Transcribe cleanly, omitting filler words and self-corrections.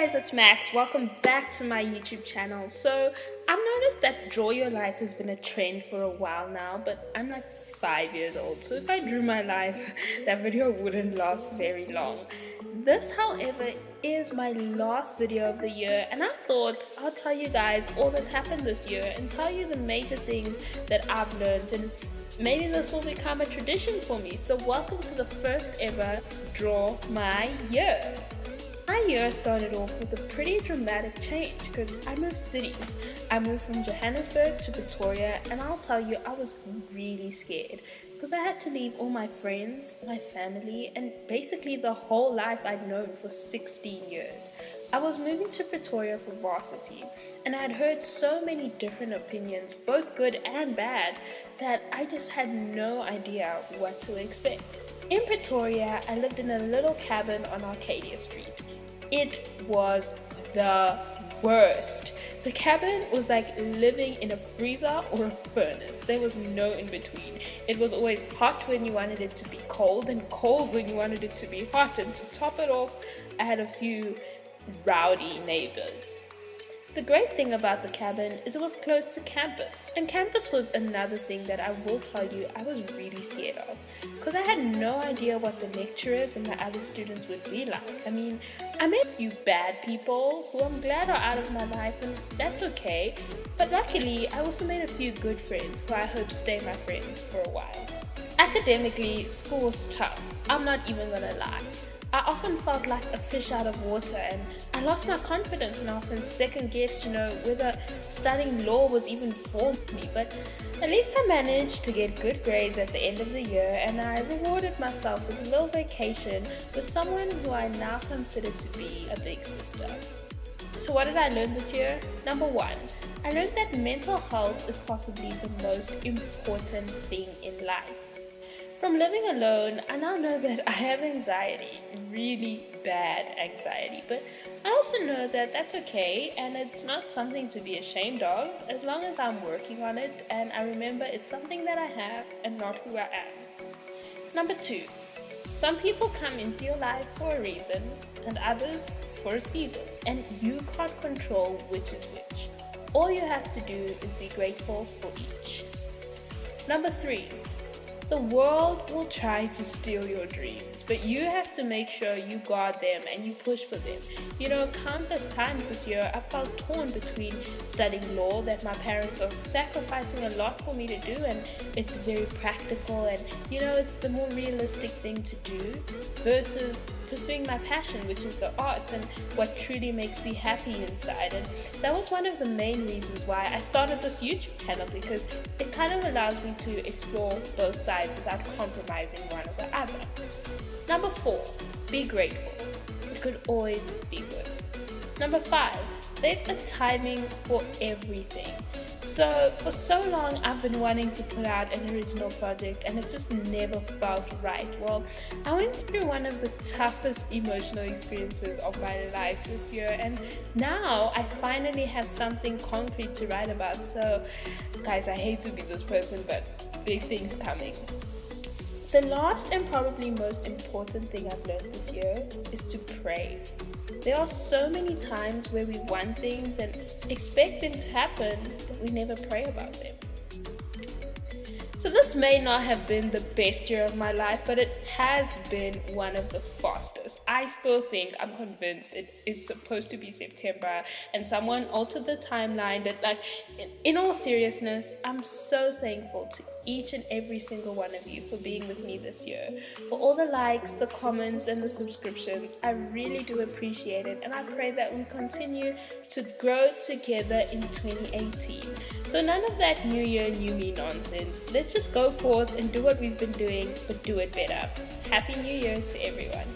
guys, it's Max. Welcome back to my YouTube channel. So I've noticed that Draw Your Life has been a trend for a while now, but I'm like 5 years old. So if I drew my life, that video wouldn't last very long. This, however, is my last video of the year, and I thought I'll tell you guys all that's happened this year and tell you the major things that I've learned, and maybe this will become a tradition for me. So welcome to the first ever Draw My Year. My year started off with a pretty dramatic change because I moved cities. I moved from Johannesburg to Pretoria, and I'll tell you, I was really scared because I had to leave all my friends, my family, and basically the whole life I'd known for 16 years. I was moving to Pretoria for varsity, and I had heard so many different opinions, both good and bad, that I just had no idea what to expect. In Pretoria, I lived in a little cabin on Arcadia Street. It was the worst. The cabin was like living in a freezer or a furnace. There was no in between. It was always hot when you wanted it to be cold, and cold when you wanted it to be hot. And to top it off, I had a few rowdy neighbors. The great thing about the cabin is it was close to campus. And campus was another thing that I will tell you I was really scared of, because I had no idea what the lecturers and the other students would be like. I mean, I met a few bad people who I'm glad are out of my life, and that's okay. But luckily, I also made a few good friends who I hope stay my friends for a while. Academically, school was tough. I'm not even gonna lie. I often felt like a fish out of water, and I lost my confidence and often second-guessed, whether studying law was even for me. But at least I managed to get good grades at the end of the year, and I rewarded myself with a little vacation with someone who I now consider to be a big sister. So what did I learn this year? Number one, I learned that mental health is possibly the most important thing in life. From living alone, I now know that I have anxiety, really bad anxiety, but I also know that that's okay, and it's not something to be ashamed of as long as I'm working on it and I remember it's something that I have and not who I am. Number two, some people come into your life for a reason and others for a season, and you can't control which is which. All you have to do is be grateful for each. Number three, the world will try to steal your dreams, but you have to make sure you guard them and you push for them. Countless times this year I felt torn between studying law that my parents are sacrificing a lot for me to do, and it's very practical and it's the more realistic thing to do, versus pursuing my passion, which is the arts and what truly makes me happy inside. And that was one of the main reasons why I started this YouTube channel, because it kind of allows me to explore both sides without compromising one or the other. Number four, be grateful. It could always be worse. Number five, there's a timing for everything. So for so long I've been wanting to put out an original project, and it's just never felt right. Well, I went through one of the toughest emotional experiences of my life this year, and now I finally have something concrete to write about. So guys, I hate to be this person, but big things coming. The last and probably most important thing I've learned this year is to pray. There are so many times where we want things and expect them to happen, but we never pray about them. So this may not have been the best year of my life, but it has been one of the fastest. I still think, I'm convinced it is supposed to be September and someone altered the timeline, but in all seriousness, I'm so thankful to each and every single one of you for being with me this year. For all the likes, the comments, and the subscriptions, I really do appreciate it, and I pray that we continue to grow together in 2018. So none of that new year, new me nonsense. Let's just go forth and do what we've been doing, but do it better. Happy New Year to everyone.